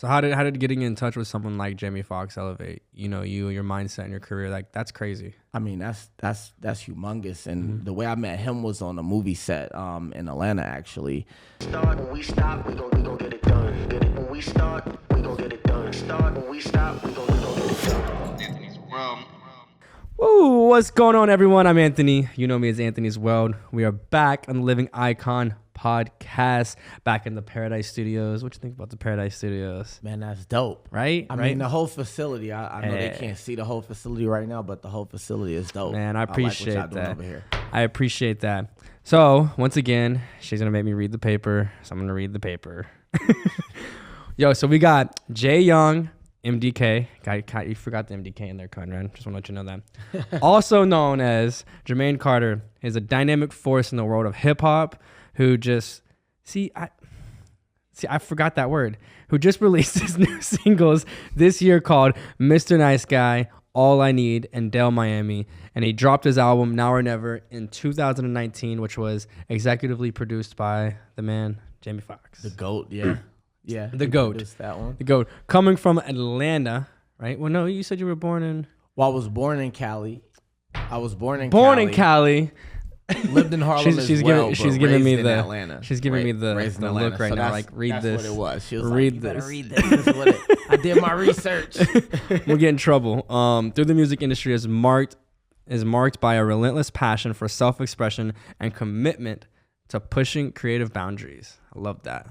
So how did getting in touch with someone like Jamie Foxx elevate, you know, you, your mindset and your career? Like, that's crazy. I mean, that's humongous. And the way I met him was on a movie set in Atlanta, actually. Start when we stop, we gon' get it done. Get it when we start, we gon' get it done. Start when we stop, we gon' get it done. Anthony's World. Woo, what's going on, everyone? I'm Anthony. You know me as Anthony's World. We are back on the LivingIcon Podcast, back in the Paradise Studios. What you think about the Paradise Studios? Man, that's dope. Right? I mean, the whole facility, I know they can't see the whole facility right now, but the whole facility is dope. Man, I appreciate like what y'all that. doing over here. I appreciate that. So, once again, she's going to make me read the paper, so I'm going to read the paper. Yo, so we got JYoung MDK. You forgot the MDK in there, Conrad. Just want to let you know that. Also known as Jermaine Carter. He's a dynamic force in the world of hip-hop who just... I forgot that word. Who just released his new singles this year called Mr. Nice Guy, All I Need, and Dale Miami. And he dropped his album Now or Never in 2019, which was executively produced by the man, Jamie Foxx. The GOAT, yeah. Yeah. The GOAT. That one. The GOAT. Coming from Atlanta, right? Well, no, you said you were born in... Well, I was born in Cali. Born in Cali. Lived in Harlem she's giving me the Atlanta. She's giving me the look right now. Like, read this. That's what it was. She was read like, this. You better read this. This is what I did my research. We'll get in trouble. Through the music industry is marked by a relentless passion for self-expression and commitment to pushing creative boundaries. I love that.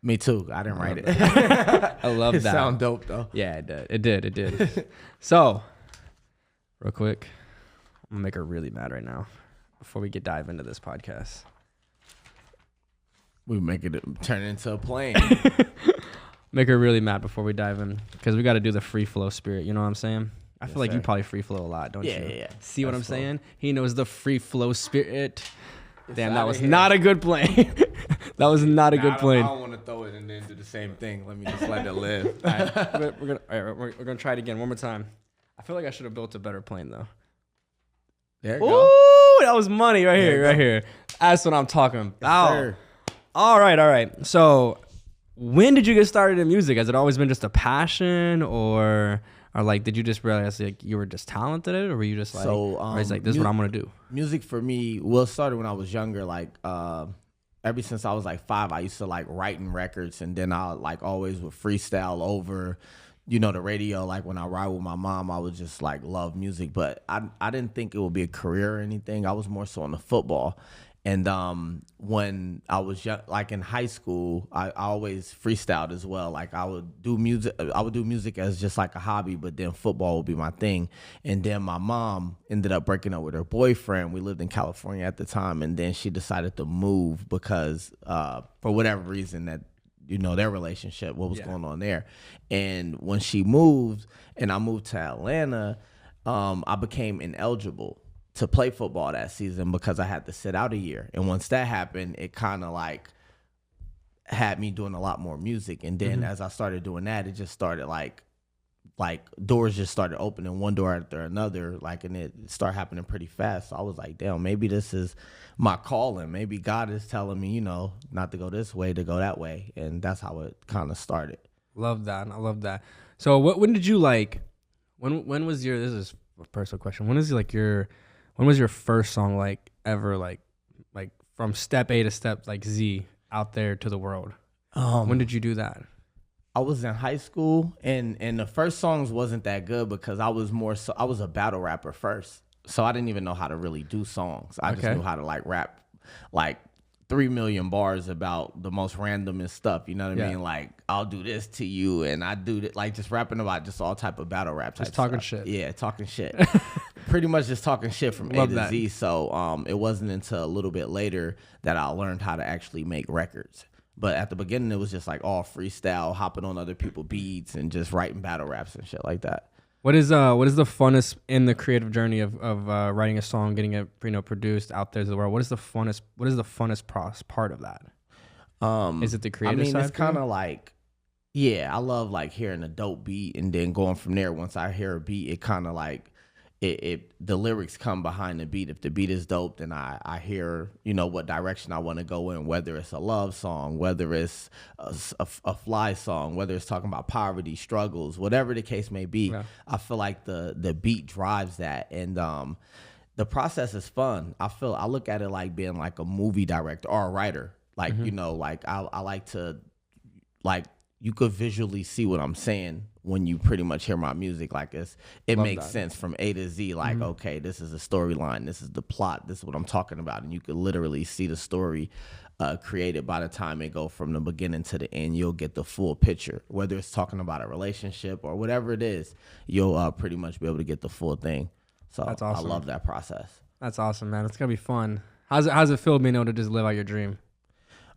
Me too. I didn't write it. I love that. It sound dope though. Yeah, it did. So, real quick, I'm gonna make her really mad right now before we dive into this podcast. We make it turn into a plane. Make her really mad before we dive in, because we got to do the free flow spirit. You know what I'm saying? I feel like you probably free flow a lot, don't you? Yeah. See what I'm saying? He knows the free flow spirit. Damn, that was not a good plane. That was not a good plane. I don't want to throw it and then do the same thing. Let me just let it live. All right, we're gonna try it again one more time. I feel like I should have built a better plane though. There you go. Ooh, that was money right here. That's what I'm talking about. Yes, all right. So, when did you get started in music? Has it always been just a passion, or like, did you just realize like you were just talented at it, or were you just like, this is what I'm gonna do? Music for me, started when I was younger. Like, ever since I was like 5, I used to like writing records, and then I like always would freestyle over, you know, the radio. Like when I ride with my mom, I would just like love music, but I didn't think it would be a career or anything. I was more so on the football. And when I was young, like in high school, I always freestyled as well. Like I would do music as just like a hobby, but then football would be my thing. And then my mom ended up breaking up with her boyfriend. We lived in California at the time, and then she decided to move because for whatever reason that, you know, their relationship, what was going on there. And when she moved and I moved to Atlanta, I became ineligible to play football that season because I had to sit out a year. And once that happened, it kind of like had me doing a lot more music. And then as I started doing that, it just started like doors just started opening one door after another, like, and it started happening pretty fast. So I was like, damn, maybe this is my calling. Maybe God is telling me, you know, not to go this way, to go that way. And that's how it kind of started. Love that. I love that. So when did you like, when was your, this is a personal question. When was your first song like ever like from step A to step like Z out there to the world? When did you do that? I was in high school, and the first songs wasn't that good because I was a battle rapper first. So I didn't even know how to really do songs. I just knew how to like rap like 3 million bars about the most randomest stuff. You know what I mean? Like, I'll do this to you, and I do that, like just rapping about just all type of battle rap type just talking stuff. shit. Yeah, talking shit. Pretty much just talking shit from A to Z. So it wasn't until a little bit later that I learned how to actually make records. But at the beginning, it was just like all freestyle, hopping on other people's beats and just writing battle raps and shit like that. What is the funnest in the creative journey of writing a song, getting it, you know, produced out there to the world? What is the funnest part of that? Is it the creative side? It's kind of like, I love like hearing a dope beat and then going from there. Once I hear a beat, it kind of like the lyrics come behind the beat. If the beat is dope, then I hear, what direction I want to go in, whether it's a love song, whether it's a fly song, whether it's talking about poverty, struggles, whatever the case may be. Yeah. I feel like the beat drives that. And the process is fun. I look at it like being like a movie director or a writer. Like, like I like to, like, you could visually see what I'm saying when you pretty much hear my music. Like it makes sense from A to Z. Like, okay, this is a storyline. This is the plot. This is what I'm talking about. And you could literally see the story created by the time it go from the beginning to the end. You'll get the full picture, whether it's talking about a relationship or whatever it is. You'll pretty much be able to get the full thing. So that's awesome. I love that process. That's awesome, man. It's gonna be fun. How's it feel being able to just live out your dream?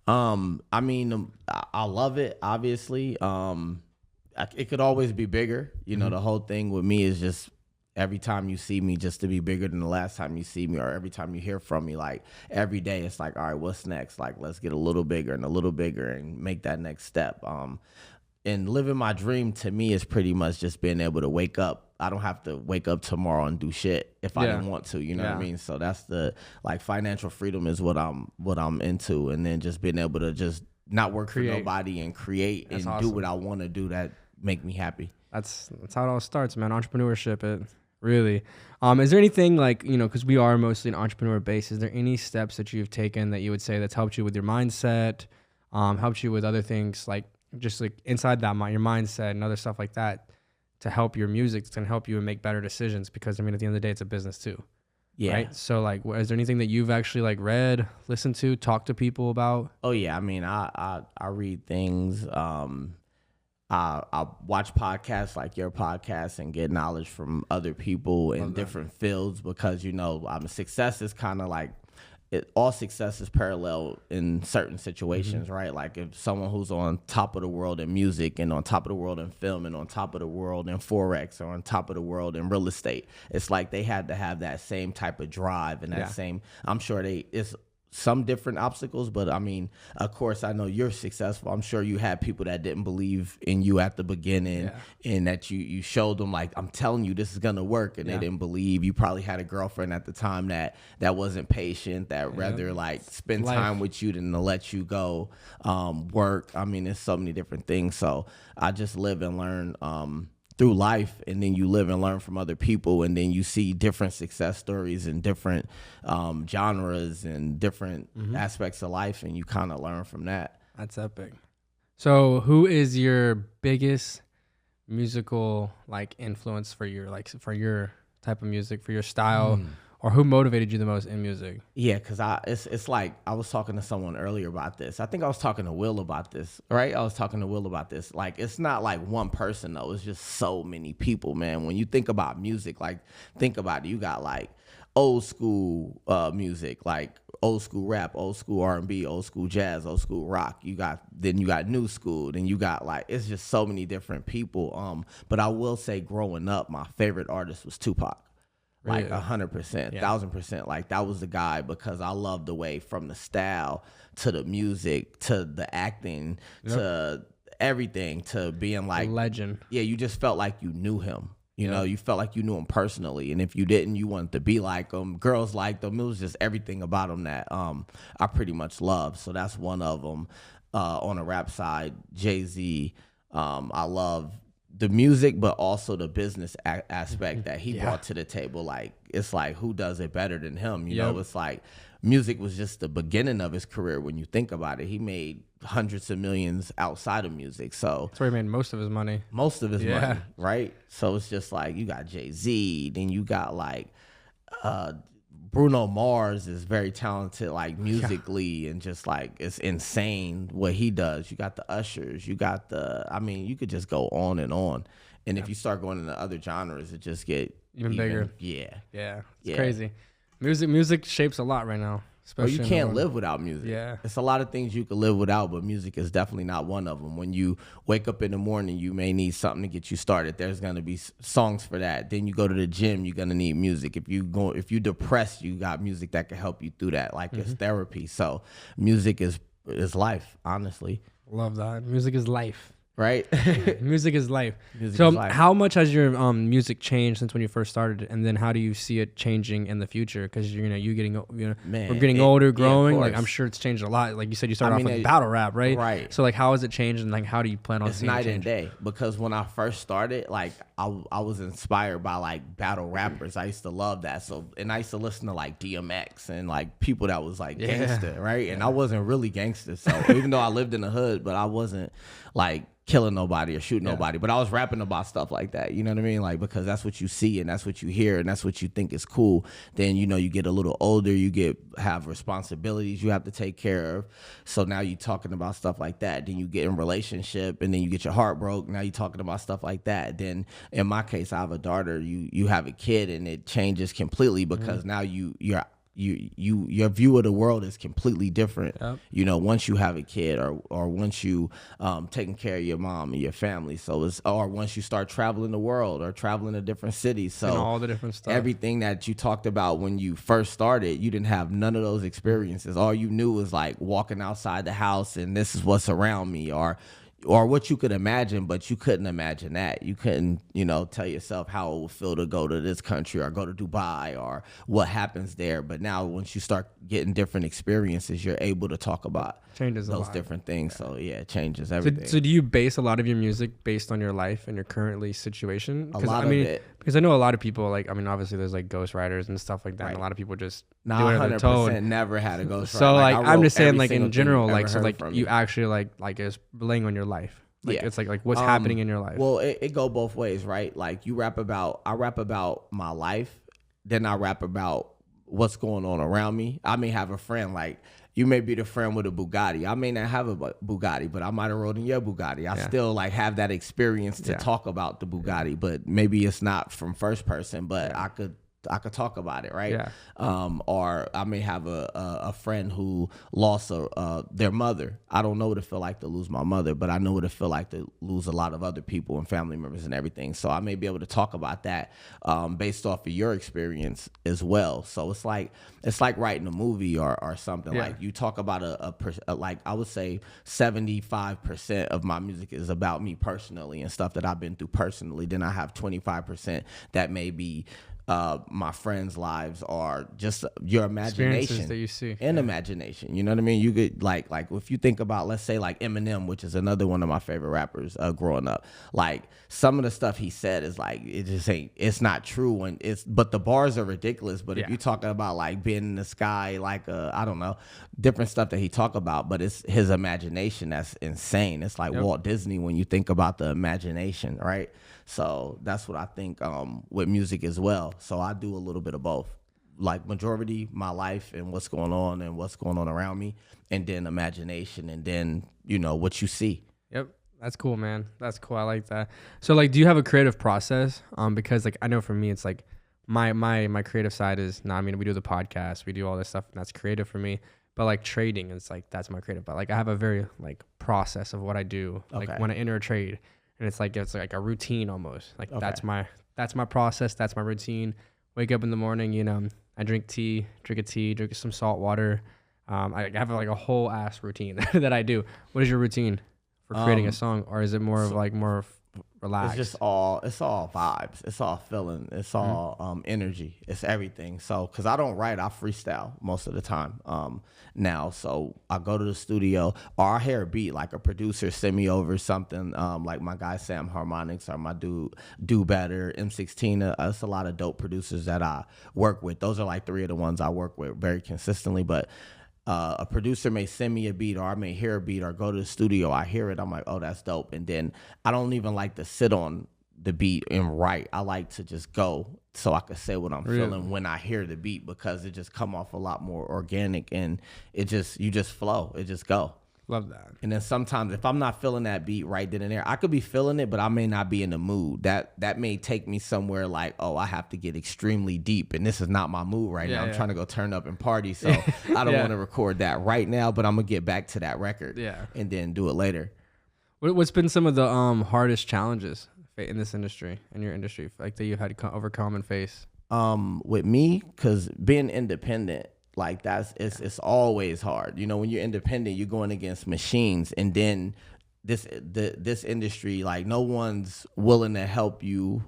I mean, I love it, obviously. It could always be bigger. The whole thing with me is just every time you see me, just to be bigger than the last time you see me, or every time you hear from me, like every day it's like, all right, what's next? Like, let's get a little bigger and make that next step. And living my dream to me is pretty much just being able to wake up. I don't have to wake up tomorrow and do shit if I didn't want to, what I mean? So that's financial freedom is what I'm into. And then just being able to just not work for nobody and create and do what I want to do that make me happy. That's how it all starts, man. Entrepreneurship, it really. Is there anything like, because we are mostly an entrepreneur base, is there any steps that you've taken that you would say that's helped you with your mindset, helped you with other things like just like inside that your mindset and other stuff like that to help your music? It's going to help you and make better decisions because, at the end of the day, it's a business too. Yeah. Right? So, like, is there anything that you've actually, like, read, listened to, talked to people about? Oh, yeah. I read things. I watch podcasts like your podcast and get knowledge from other people in different fields because, success is kind of like, all success is parallel in certain situations, right? Like if someone who's on top of the world in music and on top of the world in film and on top of the world in Forex or on top of the world in real estate, it's like they had to have that same type of drive and that same, I'm sure it's some different obstacles, but of course, I know you're successful. I'm sure you had people that didn't believe in you at the beginning and that you showed them like, I'm telling you, this is going to work. And they didn't believe. You probably had a girlfriend at the time that wasn't patient, that rather like spend time with you than to let you go work. There's so many different things. So I just live and learn through life, and then you live and learn from other people, and then you see different success stories and different genres and different aspects of life, and you kind of learn from that. That's epic. So who is your biggest musical like influence for your type of music, for your style? Or who motivated you the most in music? Yeah, because it's like I was talking to someone earlier about this. I think I was talking to Will about this, right? I was talking to Will about this. Like, it's not like one person, though. It's just so many people, man. When you think about music, like, think about it. You got, like, old school music, like old school rap, old school R&B, old school jazz, old school rock. Then you got new school. Then you got, like, it's just so many different people. But I will say growing up, my favorite artist was Tupac. Like 100%, 1,000%. Like that was the guy because I love the way from the style to the music to the acting to everything to being like legend. Yeah, you just felt like you knew him. You felt like you knew him personally, and if you didn't, you wanted to be like him. Girls liked him. It was just everything about him that I pretty much loved. So that's one of them. On the rap side, Jay-Z. I love the music, but also the business aspect that he brought to the table. Like, it's like, who does it better than him? You know, it's like music was just the beginning of his career. When you think about it, he made hundreds of millions outside of music. So that's where he made most of his money. Money, right? So it's just like, you got Jay-Z, then you got like, Bruno Mars is very talented, like musically, and just like it's insane what he does. You got the Ushers, you got you could just go on and on. And if you start going into other genres, it just get even bigger. Yeah, it's crazy. Music shapes a lot right now. Or you can't live without music. Yeah. It's a lot of things you can live without, but music is definitely not one of them. When you wake up in the morning, you may need something to get you started. There's going to be songs for that. Then you go to the gym, you're going to need music. If you're depressed, you got music that can help you through that. Like it's therapy. So music is life, honestly. Love that. Music is life. right? Music is life. Music So is life. how much has your music changed since when you first started, and then how do you see it changing in the future? Because you getting Man, we're getting older, of growing. Like course. I'm sure it's changed a lot. Like you said, you started I off mean, with battle rap, right? Right. So like how has it changed, and like how do you plan on It's seeing it night change? and day, because when I first started, like I was inspired by like battle rappers. I used to love that. So, and I used to listen to like DMX and like people that was like gangster, right? And I wasn't really gangster. So even though I lived in the hood, but I wasn't like killing nobody or shooting nobody, but I was rapping about stuff like that. You know what I mean? Like, because that's what you see and that's what you hear and that's what you think is cool. Then, you get a little older, you have responsibilities you have to take care of. So now you're talking about stuff like that. Then you get in relationship and then you get your heart broke. Now you're talking about stuff like that. Then in my case, I have a daughter, you have a kid, and it changes completely because now your view of the world is completely different. Yep. Once you have a kid or once you taking care of your mom and your family. So or once you start traveling the world or traveling to different cities. So and all the different stuff. Everything that you talked about when you first started, you didn't have none of those experiences. All you knew was like walking outside the house and this is what's around me, or what you could imagine, but you couldn't imagine that. You couldn't, tell yourself how it would feel to go to this country or go to Dubai or what happens there. But now once you start getting different experiences, you're able to talk about those different things. So yeah, it changes everything. So do you base a lot of your music based on your life and your currently situation? A lot of it. Because I know a lot of people, like, obviously there's like ghostwriters and stuff like that. Right. And a lot of people just do whatever they're told. 100% never had a ghostwriter. So like I'm just saying, like in general, like so like you actually like is laying on your life. Like it's like what's happening in your life. Well, it go both ways, right? Like I rap about my life, then I rap about what's going on around me. I may have a friend, like you may be the friend with a Bugatti. I may not have a Bugatti, but I might have rode in your Bugatti. I still like have that experience to talk about the Bugatti, but maybe it's not from first person, but I could talk about it, right? Yeah. Or I may have a friend who lost their mother. I don't know what it feel like to lose my mother, but I know what it feel like to lose a lot of other people and family members and everything. So I may be able to talk about that based off of your experience as well. So it's like writing a movie or something. Like you talk about like I would say 75% of my music is about me personally and stuff that I've been through personally. Then I have 25% that may be my friends' lives, are just your imagination that you see and imagination. You know what I mean? You could like if you think about, let's say like Eminem, which is another one of my favorite rappers growing up. Like some of the stuff he said is like it's not true, and but the bars are ridiculous. But if you're talking about like being in the sky, like I don't know, different stuff that he talk about, but it's his imagination that's insane. It's like Walt Disney when you think about the imagination, right? So that's what I think with music as well. So I do a little bit of both, like majority my life and what's going on around me, and then imagination, and then what you see. Yep, that's cool, man. That's cool. I like that. So like, do you have a creative process? Because like I know for me, it's like my creative side is we do the podcast, we do all this stuff, and that's creative for me. But like trading, it's like that's my creative. But like I have a very like process of what I do. Like when I enter a trade. And it's like a routine almost. Like that's my process. That's my routine. Wake up in the morning, I drink drink some salt water. I have like a whole ass routine that I do. What is your routine for creating a song, or is it more relaxed? It's all vibes. It's all feeling. It's all energy. It's everything. So, cause I don't write, I freestyle most of the time. Now, so I go to the studio, or I hear a beat, like a producer send me over something. Like my guy Sam Harmonics, or my dude Do Better, M16. It's a lot of dope producers that I work with. Those are like three of the ones I work with very consistently. But a producer may send me a beat, or I may hear a beat, or go to the studio, I hear it, I'm like, oh, that's dope. And then I don't even like to sit on the beat and write. I like to just go so I can say what I'm feeling when I hear the beat, because it just come off a lot more organic, and you just flow. It just go. Love that. And then sometimes if I'm not feeling that beat right then and there, I could be feeling it, but I may not be in the mood. That may take me somewhere like, oh, I have to get extremely deep, and this is not my mood right now. I'm trying to go turn up and party, so I don't want to record that right now, but I'm going to get back to that record and then do it later. What's been some of the hardest challenges in this industry, in your industry, like that you've had to overcome and face? With me, because being independent, like it's always hard. When you're independent, you're going against machines, and then this industry, like no one's willing to help you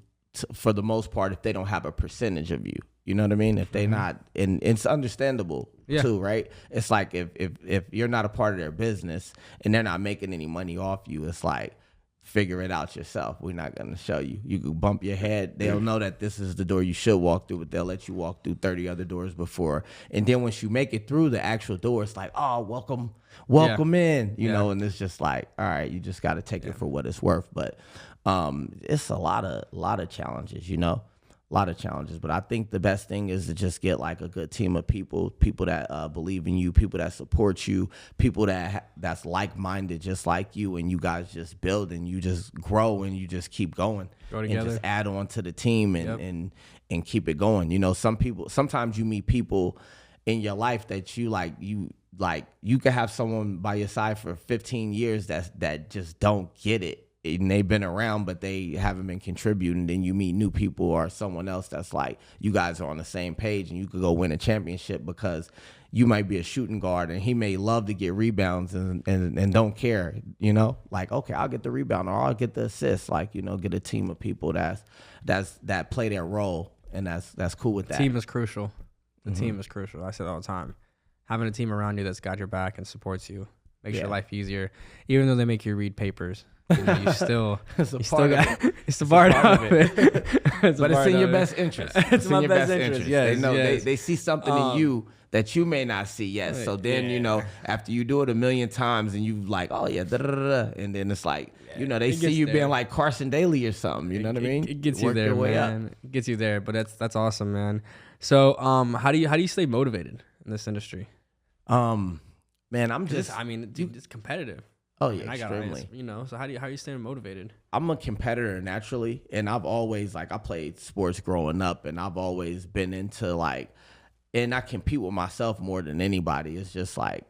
for the most part if they don't have a percentage of you. You know what I mean? If they not, and it's understandable too, right? It's like if you're not a part of their business and they're not making any money off you, it's like, figure it out yourself. We're not going to show you. You can bump your head. They'll know that this is the door you should walk through, but they'll let you walk through 30 other doors before. And then once you make it through the actual door, it's like, oh, welcome in, you know, and it's just like, all right, you just got to take it for what it's worth. But it's a lot of challenges, you know. A lot of challenges, but I think the best thing is to just get like a good team of people that believe in you, people that support you, people that's like-minded just like you, and you guys just build and you just grow and you just keep going and just add on to the team and keep it going. You know, sometimes you meet people in your life that you could have someone by your side for 15 years that just don't get it. And they've been around, but they haven't been contributing. Then you meet new people or someone else that's like, you guys are on the same page and you could go win a championship because you might be a shooting guard and he may love to get rebounds and don't care, you know, like, okay, I'll get the rebound or I'll get the assist. Like, you know, get a team of people that play their role. And that's cool with that. Team is crucial. The team is crucial. I say it all the time. Having a team around you that's got your back and supports you makes your life easier, even though they make you read papers. You know, you still, it's a part of it. But it's in your best interest. It's in your best interest. Yes, they know they see something in you that you may not see yet. So then, you know, after you do it a million times and you like, oh yeah, and then it's like, you know, they see you being like Carson Daly or something. You know what I mean? It gets you there, man. It gets you there. But that's awesome, man. So, how do you stay motivated in this industry? Man, I'm just. It's competitive. Oh yeah, extremely. You know, so how are you staying motivated? I'm a competitor naturally, and I've always I played sports growing up, and I've always been into and I compete with myself more than anybody. It's just like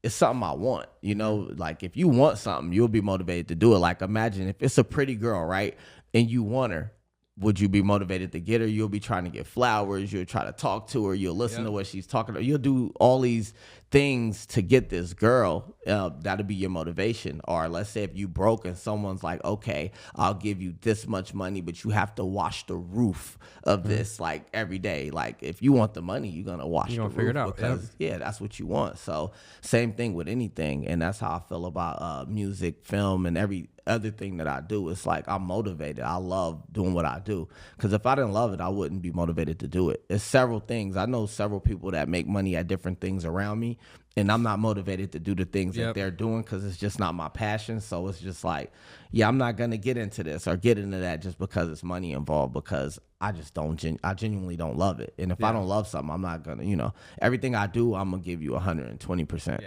it's something I want, you know. Like if you want something, you'll be motivated to do it. Like imagine if it's a pretty girl, right, and you want her. Would you be motivated to get her? You'll be trying to get flowers. You'll try to talk to her. You'll listen to what she's talking about. You'll do all these things to get this girl. That'll be your motivation. Or let's say if you broke and someone's like, okay, I'll give you this much money, but you have to wash the roof of this like every day. Like if you want the money, you're going to wash the roof. Figure it out. Because that's what you want. So same thing with anything. And that's how I feel about music, film, and every other thing that I do. It's like I'm motivated. I love doing what I do, because if I didn't love it, I wouldn't be motivated to do it. It's several things. I know several people that make money at different things around me, and I'm not motivated to do the things that they're doing because it's just not my passion. So it's just like, I'm not gonna get into this or get into that just because it's money involved, because I just don't I genuinely don't love it. And if I don't love something, I'm not gonna, you know, everything I do, I'm gonna give you 120%.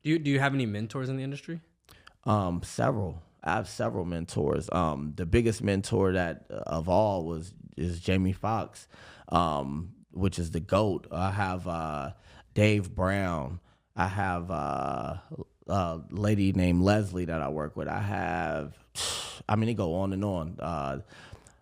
Do you have any mentors in the industry? Several. I have several mentors. The biggest mentor of all is Jamie Foxx, which is the GOAT. I have Dave Brown. I have a lady named Leslie that I work with. It go on and on.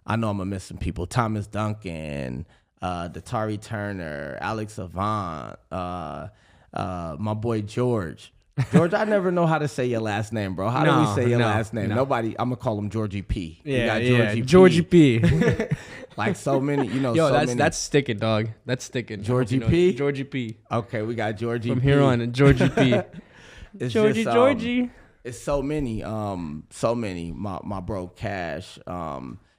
I know I'm gonna miss some people. Thomas Duncan, Datari Turner, Alex Avant, my boy George. George, I never know how to say your last name, bro. How do we say your last name? Nobody. I'm gonna call him Georgie P. Georgie P. Like so many, you know. Yo, that's sticking, dog. That's sticking. Georgie P. Georgie P. Okay, we got Georgie from P. here on. Georgie P. Georgie. It's so many. My bro Cash.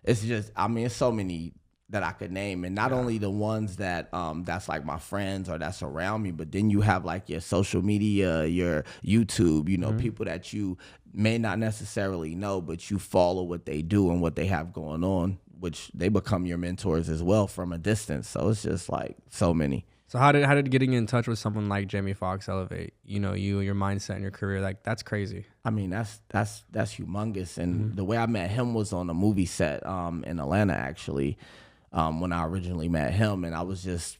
It's just. It's so many that I could name, and not only the ones that that's like my friends or that's around me, but then you have like your social media, your YouTube, you know, people that you may not necessarily know, but you follow what they do and what they have going on, which they become your mentors as well from a distance. So it's just like so many. So how did getting in touch with someone like Jamie Foxx elevate, you know, your mindset and your career? Like that's crazy. That's humongous. And the way I met him was on a movie set in Atlanta, actually. When I originally met him, and I was just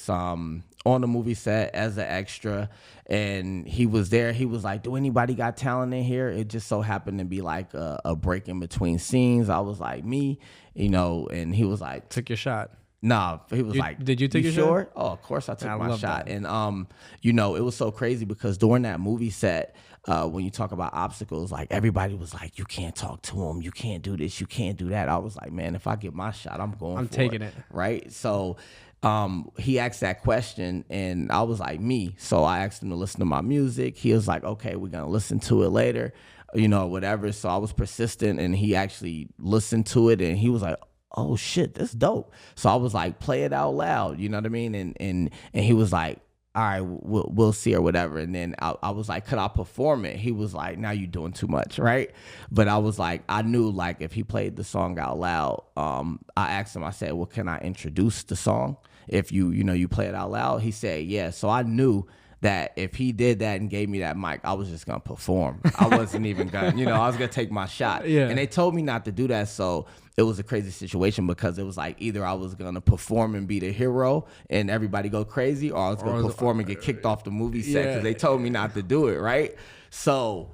on the movie set as an extra, and he was there. He was like, "Do anybody got talent in here?" It just so happened to be like a break in between scenes. I was like, "Me," you know, and he was like, "Took your shot." Nah, he was like, did you take you your sure? shot? Oh, of course I took my love shot. that. And you know, it was so crazy because during that movie set, when you talk about obstacles, like everybody was like, you can't talk to him, you can't do this, you can't do that. I was like, man, if I get my shot, I'm taking it. Right. So he asked that question and I was like, me. So I asked him to listen to my music. He was like, okay, we're gonna listen to it later, you know, whatever. So I was persistent and he actually listened to it and he was like, oh shit, that's dope. So I was like, play it out loud, you know what I mean? And he was like, all right, we'll see or whatever. And then I was like, could I perform it? He was like, now you're doing too much, right? But I was like, I knew like if he played the song out loud, I asked him, I said, well, can I introduce the song? If you play it out loud? He said, yeah. So I knew that if he did that and gave me that mic, I was just gonna perform. I wasn't even gonna, I was gonna take my shot. Yeah. And they told me not to do that, so it was a crazy situation because it was like either I was gonna perform and be the hero and everybody go crazy, or I was gonna perform and get kicked off the movie set because they told me not to do it, right? So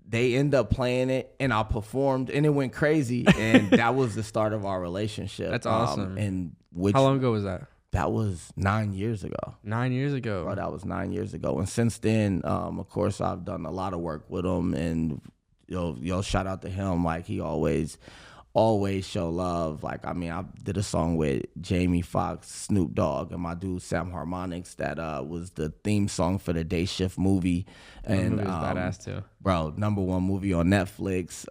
they end up playing it and I performed and it went crazy and that was the start of our relationship. That's awesome. And how long ago was that? That was 9 years ago. 9 years ago. Bro, that was 9 years ago. And since then, of course, I've done a lot of work with him. And, shout out to him. Like, he always show love. Like, I mean, I did a song with Jamie Foxx, Snoop Dogg, and my dude Sam Harmonics that was the theme song for the Day Shift movie. And movie was badass too. Bro, #1 movie on Netflix,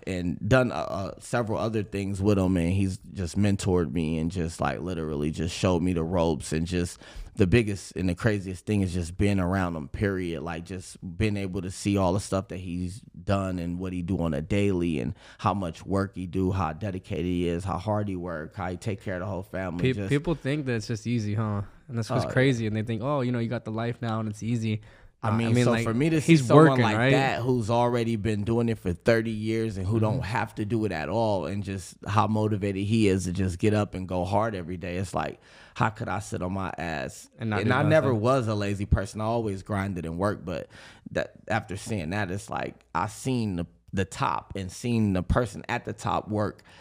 and done several other things with him, and he's just mentored me and just like literally just showed me the ropes. And just the biggest and the craziest thing is just being around him, period. Like just being able to see all the stuff that he's done and what he do on a daily and how much work he do, how dedicated he is, how hard he work, how he take care of the whole family. People think that it's just easy, huh? And that's what's crazy. And they think, oh, you got the life now and it's easy. I mean, so like, for me to see someone like that who's already been doing it for 30 years and who don't have to do it at all, and just how motivated he is to just get up and go hard every day, it's like, how could I sit on my ass? And I never was a lazy person. I always grinded and worked, but that after seeing that, it's like I seen the top and seen the person at the top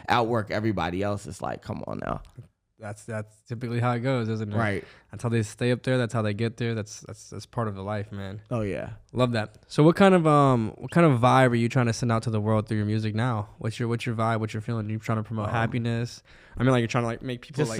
outwork everybody else. It's like, come on now. That's typically how it goes, isn't it? Right. That's how they stay up there. That's how they get there. That's part of the life, man. Oh yeah. Love that. So what kind of vibe are you trying to send out to the world through your music now? What's your vibe? What's your feeling? Are you trying to promote happiness? I mean, like you're trying to like make people like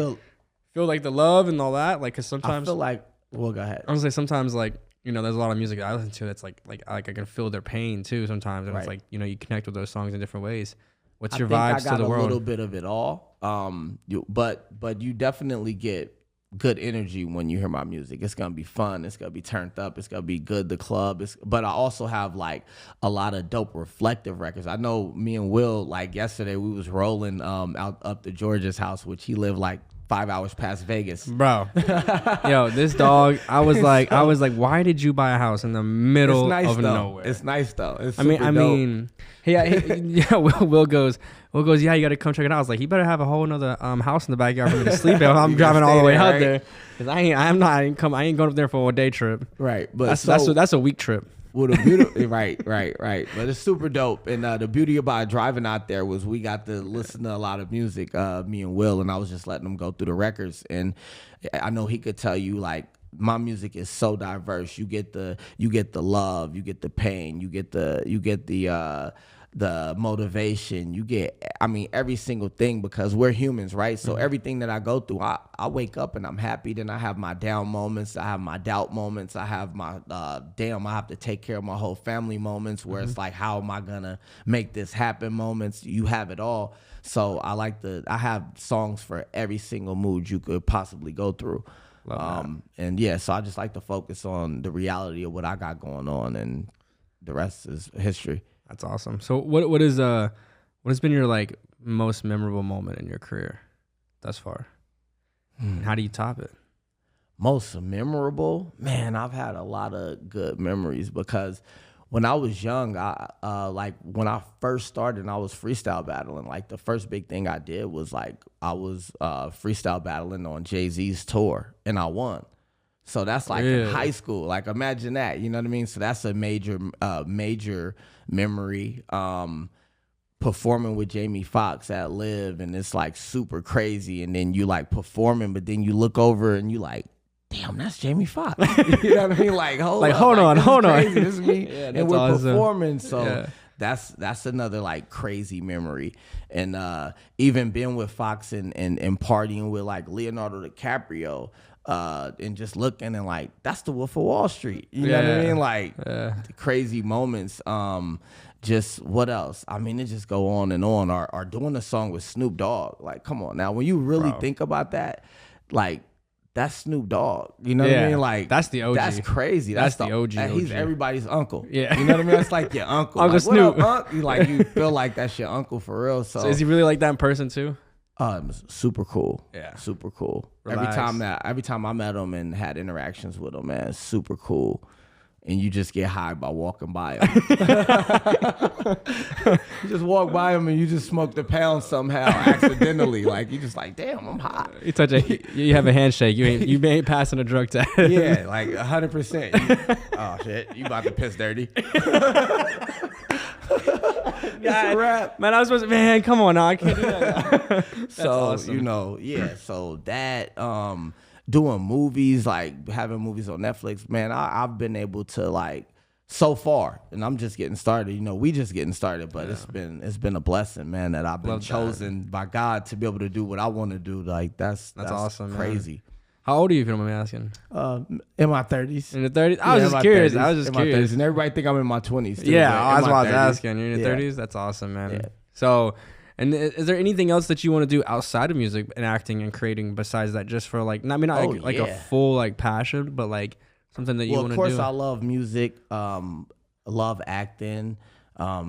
feel like the love and all that. Like, cause sometimes I feel like, well, go ahead. I was gonna say sometimes like, there's a lot of music that I listen to that's like I can feel their pain too sometimes. And it's like, you connect with those songs in different ways. What's your vibes to the world? I got a little bit of it all. But you definitely get good energy when you hear my music. It's gonna be fun. It's gonna be turned up. It's gonna be good. The club. But I also have like a lot of dope reflective records. I know me and Will, like yesterday, we was rolling out up to George's house, which he lived like 5 hours past Vegas. Bro. Yo, this dog, I was like, why did you buy a house in the middle of nowhere? It's nice though. It's I mean, Will goes, yeah, you got to come check it out. I was like, he better have a whole nother house in the backyard for me to sleep in. I'm driving all the way out there. Cause I ain't going up there for a day trip. Right. But that's a week trip. Well, the beauty, right. But it's super dope. And the beauty about driving out there was we got to listen to a lot of music, me and Will, and I was just letting him go through the records. And I know he could tell you, like, my music is so diverse. You get the love, you get the pain, you get the motivation, you get, every single thing, because we're humans, right? So everything that I go through, I wake up and I'm happy. Then I have my down moments. I have my doubt moments. I have my, I have to take care of my whole family moments where it's like, how am I going to make this happen moments? You have it all. So I have songs for every single mood you could possibly go through. And yeah, so I just like to focus on the reality of what I got going on, and the rest is history. That's awesome. So what has been your like most memorable moment in your career thus far? And how do you top it? Most memorable? Man, I've had a lot of good memories because when I was young, when I first started, I was freestyle battling. Like the first big thing I did was like I was freestyle battling on Jay-Z's tour, and I won. So that's like in high school. Like imagine that, you know what I mean? So that's a major memory. performing with Jamie Foxx at Live, and it's like super crazy, and then you like performing, but then you look over and you like, damn, that's Jamie Foxx. You know what I mean? Like, hold on. This is me. Yeah, and we're awesome. performing. So that's another like crazy memory. And even being with Foxx and partying with like Leonardo DiCaprio, and just looking and like, that's the Wolf of Wall Street. You know what I mean? Like the crazy moments. Just what else? I mean, it just go on and on. Or doing a song with Snoop Dogg. Like, come on now. When you really think about that, like, that's Snoop Dogg. You know what I mean? Like, that's the OG. That's crazy. That's the OG. He's everybody's uncle. Yeah. You know what I mean? That's like your uncle. Uncle like, Snoop. What up, Unc? You feel like that's your uncle for real. So is he really like that in person too? It was super cool. Yeah. Super cool. Relax. Every time I met him and had interactions with him, man, it's super cool. And you just get high by walking by him. You just walk by him and you just smoke the pound somehow accidentally. Like, you just like, damn, I'm high. You have a handshake. You ain't passing a drug test. Yeah, like 100%. Oh shit, you about to piss dirty. God, rap. Man, I was supposed to, man, come on now. I can't do that. So, awesome. So that doing movies, like having movies on Netflix, man, I've been able to like so far, and I'm just getting started. We just getting started, but it's been a blessing, man, that I've been chosen by God to be able to do what I want to do. Like that's awesome, crazy. Man. How old are you, if you don't mind me asking? In my 30s. In the 30s? I was just curious. 30s, I was just curious. And everybody think I'm in my 20s. Too, yeah, that's what I was asking. You're in your 30s? Yeah. That's awesome, man. Yeah. So, and is there anything else that you want to do outside of music and acting and creating besides that, just for like, not a full like passion, but like something that you want to do? Of course, I love music. Love acting.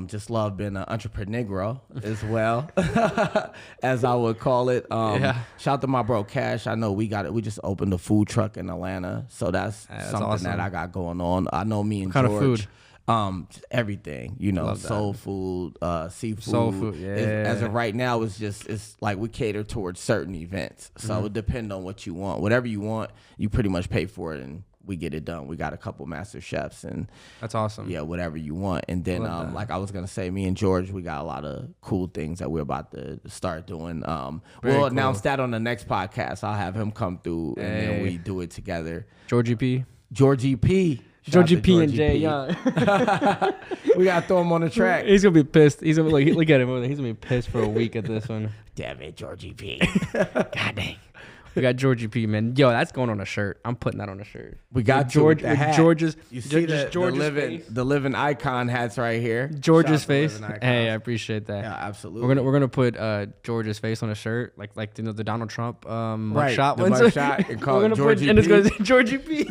Just love being an entrepreneur as well, as I would call it. Shout out to my bro Cash. I know we just opened a food truck in Atlanta, so that's something awesome that I got going on. I know me and what George. Kind of food? Everything, soul food, seafood. Soul food, yeah. As of right now, it's like we cater towards certain events, so it depends on what you want. Whatever you want, you pretty much pay for it, and we get it done. We got a couple master chefs, and that's awesome. Yeah, whatever you want. And then, like I was gonna say, me and George, we got a lot of cool things that we're about to start doing. We'll announce that on the next podcast. I'll have him come through, and then we do it together. Georgie P. Georgie P. Georgie P and JYoung. We gotta throw him on the track. He's gonna be pissed. He's gonna look at him. He's gonna be pissed for a week at this one. Damn it, Georgie P. God dang. We got Georgie P, man. Yo, that's going on a shirt. I'm putting that on a shirt. We got George's. You see the living icon hats right here. George's face. Hey, I appreciate that. Yeah, absolutely. We're gonna put George's face on a shirt, like the Donald Trump right, mugshot the ones. Mugshot and call it Georgie P. And it's gonna say Georgie P.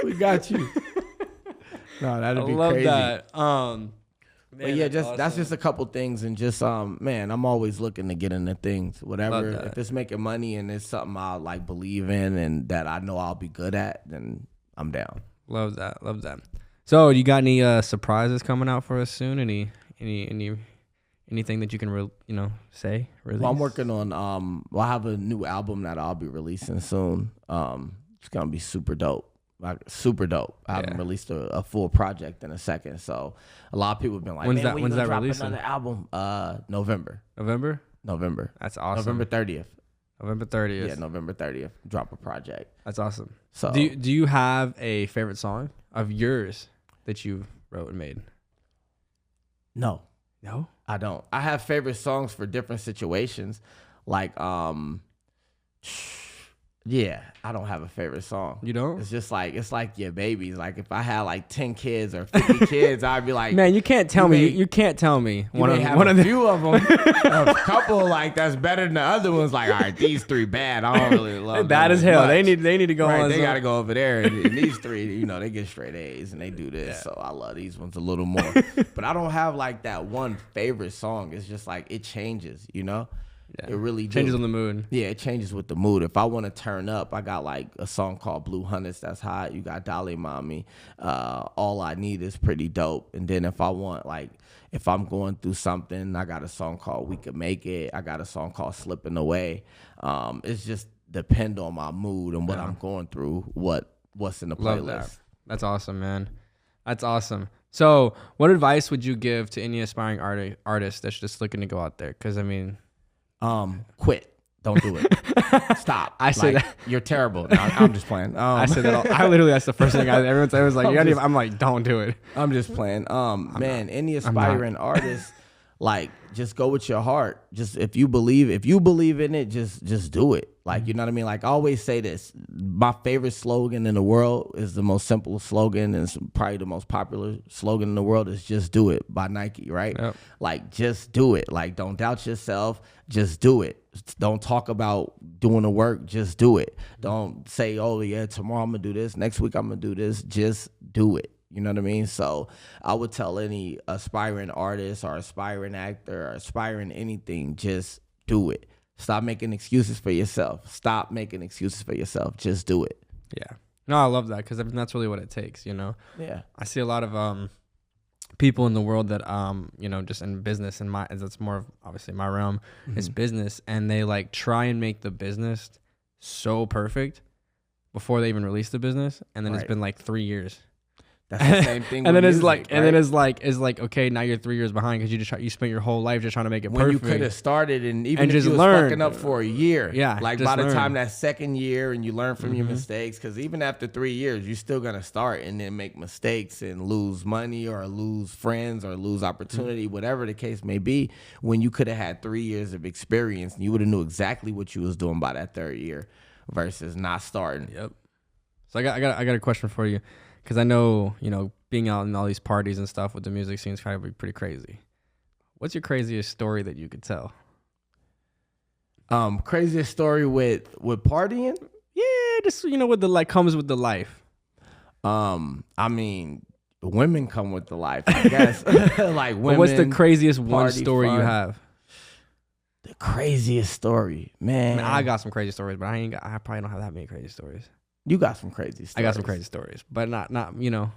We got you. No, that'd be love crazy. That. Man, but yeah, that's just a couple things, and just man, I'm always looking to get into things. Whatever, if it's making money and it's something I like believe in and that I know I'll be good at, then I'm down. Love that. So, you got any surprises coming out for us soon? Anything that you can say? Release? Well, I'm working on I have a new album that I'll be releasing soon. It's gonna be super dope. Super dope. I haven't released a full project in a second, so a lot of people have been like, "When's that releasing?" Another album, November. November. That's awesome. November 30th. November 30th. Yeah, November 30th. Drop a project. That's awesome. So, do you have a favorite song of yours that you wrote and made? No, I don't. I have favorite songs for different situations, like yeah, I don't have a favorite song. You don't? It's like your babies. Like if I had like 10 kids or 50 kids, I'd be like, man, you can't tell me. You can't tell me. One of a few of them, a couple like that's better than the other ones. Like, all right, these three bad. I don't really love them. Bad as hell. Much. They need to go on. They got to go over there. And these three, they get straight A's and they do this. Yeah. So I love these ones a little more. But I don't have like that one favorite song. It's just like it changes, Yeah. It really changes on the mood. Yeah, it changes with the mood. If I want to turn up, I got like a song called Blue Hunnets that's hot. You got Dolly Mommy. All I Need is pretty dope. And then if I want if I'm going through something, I got a song called We Could Make It. I got a song called Slipping Away. It's just depend on my mood and what I'm going through, what's in the playlist. Love that. That's awesome, man. That's awesome. So, what advice would you give to any aspiring artist that's just looking to go out there? Because I mean, quit. Don't do it. Stop. I say that. You're terrible. No, I'm just playing. I said that. I literally, that's the first thing everyone said was like, I'm like, don't do it. I'm just playing. Any aspiring artist, like, just go with your heart. Just if you believe in it, just do it. Like, you know what I mean? Like, I always say this. My favorite slogan in the world is the most simple slogan, and it's probably the most popular slogan in the world is "Just Do It" by Nike, right? Yep. Like, just do it. Like, don't doubt yourself. Just do it. Don't talk about doing the work. Just do it. Don't say, "Oh yeah, tomorrow I'm gonna do this. Next week I'm gonna do this." Just do it. You know what I mean? So I would tell any aspiring artist or aspiring actor or aspiring anything, just do it. Stop making excuses for yourself. Stop making excuses for yourself. Just do it. Yeah. No, I love that because I mean, that's really what it takes, you know? Yeah. I see a lot of people in the world that, you know, just in business, and that's more of obviously my realm, is business. And they like try and make the business so perfect before they even release the business. And then it's been like 3 years. That's the same thing. And then with it's music, like, right? and then it's like, okay, now you're 3 years behind because you spent your whole life just trying to make it when perfect. you could have started, and even And if just you was learn. fucking up for a year, Yeah, like just by the learn. time that second year and you learn from your mistakes, because even after 3 years, you're still gonna start and then make mistakes and lose money or lose friends or lose opportunity, whatever the case may be. When you could have had 3 years of experience and you would have knew exactly what you was doing by that third year, versus not starting. Yep. So I got a question for you, because I know, you know, being out in all these parties and stuff with the music scene is kind of pretty crazy. What's your craziest story that you could tell? Craziest story with partying? Yeah, just, you know, what the comes with the life. I mean, women come with the life, I guess. Like women. But what's the craziest one party story you fun. have? The craziest story, I man. mean, I got some crazy stories, but I probably don't have that many crazy stories. You got some crazy stories. I got some crazy stories, but not you know,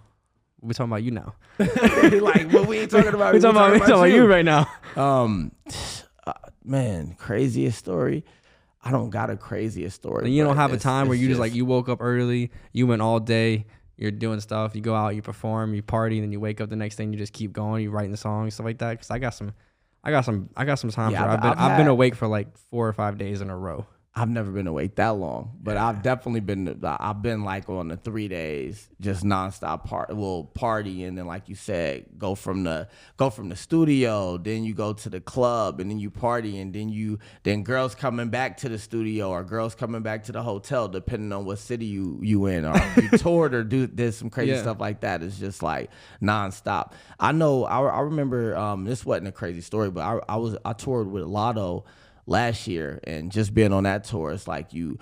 we're talking about you now. Like, what we ain't talking about? We're talking about you right now. Man, craziest story. I don't got a craziest story. And you don't but have a it's- time where it's you just like, you woke up early, you went all day, you're doing stuff, you go out, you perform, you party, and then you wake up the next day and you just keep going, you writing the songs, stuff like that. Because I got some times Yeah, where I've been awake for like 4 or 5 days in a row. I've never been awake that long, but I've definitely been. I've been like on the 3 days, just nonstop party, and then like you said, go from the studio, then you go to the club, and then you party, and then girls coming back to the studio or girls coming back to the hotel, depending on what city you in, or if you toured or did some crazy stuff like that. It's just like nonstop. I know. I remember. This wasn't a crazy story, but I toured with Lotto last year, and just being on that tour, it's like you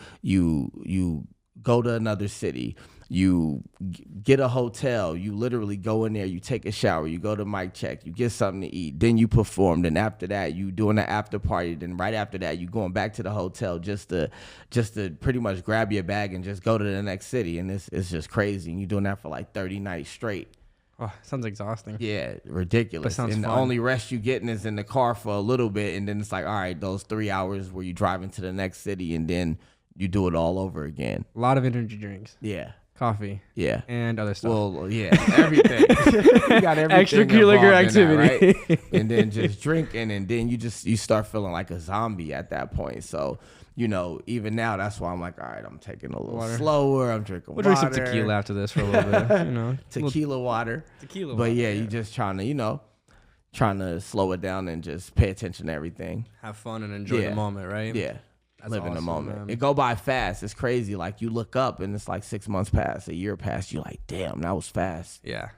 go to another city, you get a hotel, you literally go in there, you take a shower, you go to mic check, you get something to eat, then you perform, then after that you doing the after party, then right after that you going back to the hotel just to pretty much grab your bag and just go to the next city. And it's just crazy, and you doing that for like 30 nights straight. Oh, sounds exhausting. Yeah, ridiculous. But sounds and fun. the only rest you getting is in the car for a little bit, and then it's like, all right, those 3 hours where you driving to the next city, and then you do it all over again. A lot of energy drinks, Yeah, coffee, yeah. and other stuff. Well, yeah, everything. You got everything Extracurricular involved in that, activity. right? And then just drinking, and then you start feeling like a zombie at that point. So, you know, even now, that's why I'm like, all right, I'm taking a little Water. slower. I'm drinking We'll water. drink some tequila after this for a little bit, you know. Tequila water. Tequila But water, yeah, you just trying to slow it down and just pay attention to everything. have fun and enjoy Yeah. the moment, right? Yeah. Live in the awesome, moment. man. It go by fast. It's crazy. Like, you look up and it's like 6 months past, a year past. You're like, damn, that was fast. Yeah.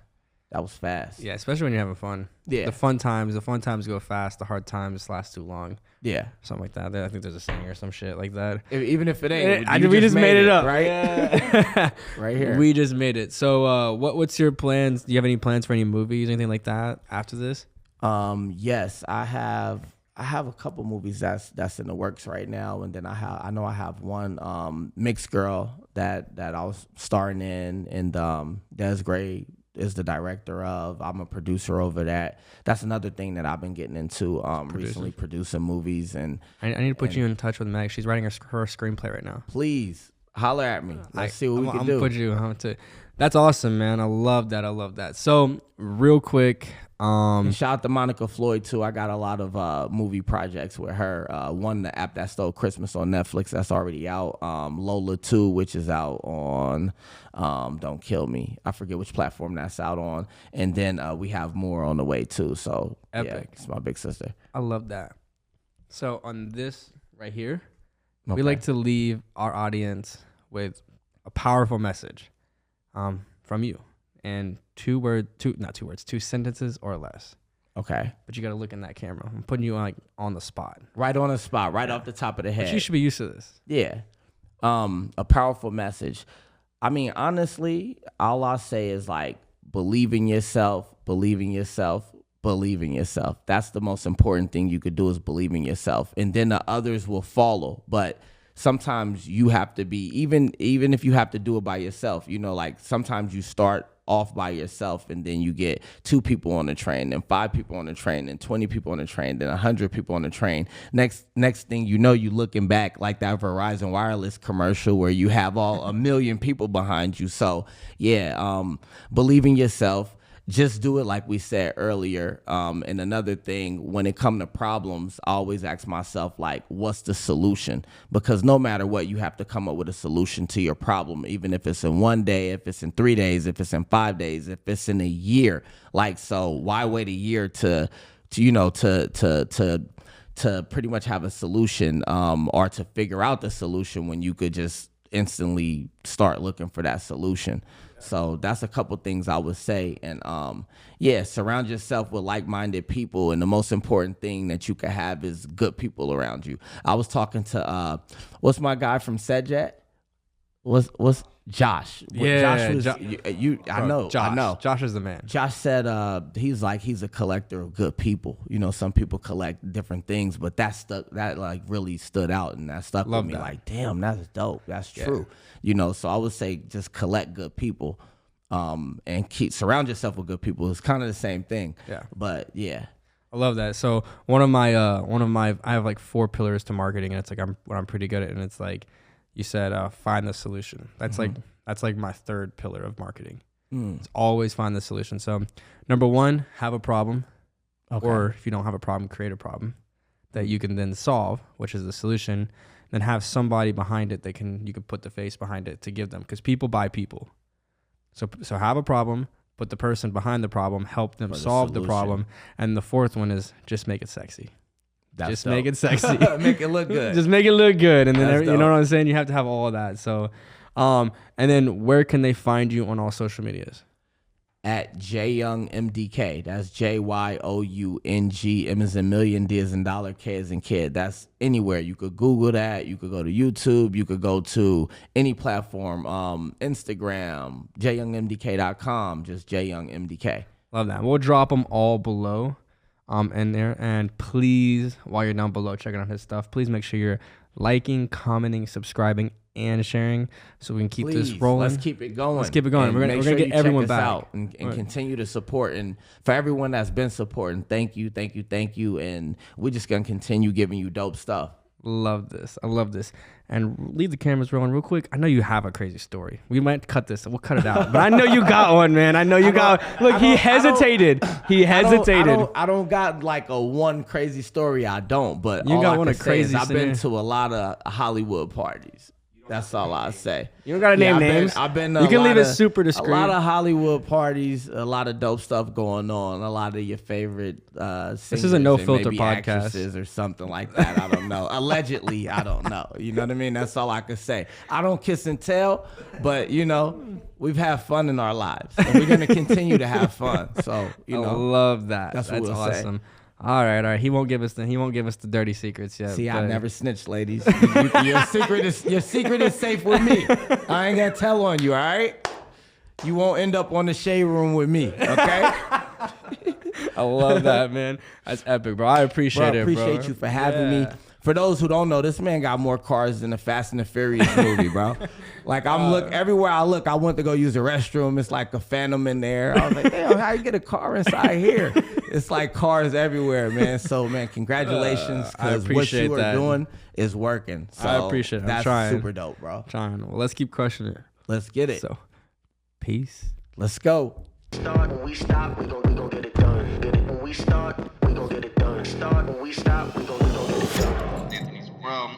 That was fast. Yeah, especially when you're having fun. Yeah. The fun times go fast. The hard times last too long. Yeah. Something like that. I think there's a saying or some shit like that. Even if it ain't. We just made it up. Right? Yeah. Right here. We just made it. So what's your plans? Do you have any plans for any movies, anything like that after this? Yes, I have a couple movies that's in the works right now, and then I know I have one Mixed Girl that I was starring in, and Des Gray is the director of. I'm a producer over that. That's another thing that I've been getting into recently, producing movies. And I need to put you in touch with Meg. She's writing her screenplay right now. please holler at me. Let's see what we can I'm do. gonna put you on to. That's awesome, man. I love that. I love that. So real quick, And shout out to Monica Floyd too. I got a lot of movie projects with her. One, the app that stole Christmas on Netflix, that's already out. Lola 2, which is out on Don't Kill Me. I forget which platform that's out on. And then we have more on the way too. So Epic. Yeah, it's my big sister. I love that. So on this right here, Okay. we like to leave our audience with a powerful message from you. And two sentences or less. Okay. But you got to look in that camera. I'm putting you on the spot. Right on the spot, right off the top of the head. But you should be used to this. Yeah. A powerful message. I mean, honestly, all I'll say is like, believe in yourself, believe in yourself, believe in yourself. That's the most important thing you could do, is believe in yourself. And then the others will follow. But sometimes you have to be, even if you have to do it by yourself, you know, like sometimes you start off by yourself and then you get 2 people on the train, then 5 people on the train, then 20 people on the train, then 100 people on the train. Next thing you know, you looking back like that Verizon Wireless commercial where you have all 1 million people behind you. So yeah, believe in yourself. Just do it like we said earlier. And another thing, when it comes to problems, I always ask myself, like, what's the solution? Because no matter what, you have to come up with a solution to your problem, even if it's in 1 day, if it's in 3 days, if it's in 5 days, if it's in a year. Like, so why wait a year to pretty much have a solution or to figure out the solution when you could just instantly start looking for that solution? So that's a couple things I would say. And yeah, surround yourself with like-minded people. And the most important thing that you can have is good people around you. I was talking to what's my guy from Sedjet? What's Josh? Yeah, Josh was, I know. Josh is the man. Josh said he's a collector of good people. You know, some people collect different things, but that like really stood out, and that stuck with me. Like, damn, that's dope. That's true. You know, so I would say just collect good people, and surround yourself with good people. It's kind of the same thing. Yeah. But yeah. I love that. So one of my I have like 4 pillars to marketing, and it's like what I'm pretty good at, and it's like you said, find the solution. That's like my 3rd pillar of marketing. It's always find the solution. So number 1, have a problem. Okay. Or if you don't have a problem, create a problem that you can then solve, which is the solution. Then have somebody behind it that you can put the face behind it to give them, because people buy people. So have a problem, put the person behind the problem, help them solve the problem. And the 4th one is just make it sexy. Just make it sexy. Make it look good. Just make it look good. And then, you know what I'm saying? You have to have all of that. So, and then where can they find you on all social medias? At JYoung MDK. That's JYoung. M as in million, D as in dollar, K as in kid. That's anywhere. You could Google that. You could go to YouTube. You could go to any platform. Instagram, JYoungMDK.com. Just JYoung MDK. Love that. We'll drop them all below in there. And please, while you're down below checking out his stuff, please make sure you're liking, commenting, subscribing, and sharing, so we can keep this rolling. Let's keep it going. We're gonna get everyone back out and continue to support. And for everyone that's been supporting, thank you. And we're just gonna continue giving you dope stuff. Love this. I love this. And leave the cameras rolling real quick. I know you have a crazy story. We might cut this. We'll cut it out. But I know you got one, man. I know you got one. Look, he hesitated. I don't got like a one crazy story. I don't. But you all got I one can of say crazy. is I've been to a lot of Hollywood parties. That's all I say. You don't gotta name names. I've been. You can leave it super discreet. A lot of Hollywood parties, a lot of dope stuff going on. A lot of your favorite singers. This is a no filter podcast actresses or something like that. I don't know. Allegedly, I don't know. You know what I mean? That's all I can say. I don't kiss and tell, but you know, we've had fun in our lives, and we're gonna continue to have fun. So you know, I love that. That's what we'll awesome. Say. All right. He won't give us the dirty secrets yet. See, I never snitch, ladies. Your secret is safe with me. I ain't gonna tell on you. All right. You won't end up on the shade room with me. Okay. I love that, man. That's epic, bro. I appreciate it, bro. I appreciate you for having me. For those who don't know, this man got more cars than the Fast and the Furious movie, bro. Like everywhere I look, I went to go use the restroom. It's like a Phantom in there. I was like, damn, how you get a car inside here? It's like cars everywhere, man. So, man, congratulations, because what you are doing is working. So I appreciate it. That's super dope, bro. Well, let's keep crushing it. Let's get it. So. Peace. Let's go. Start when we stop, we gon' get it done. Get it when we start, we gon' get it done. Start when we stop, we gon' get it done. Anthony's World.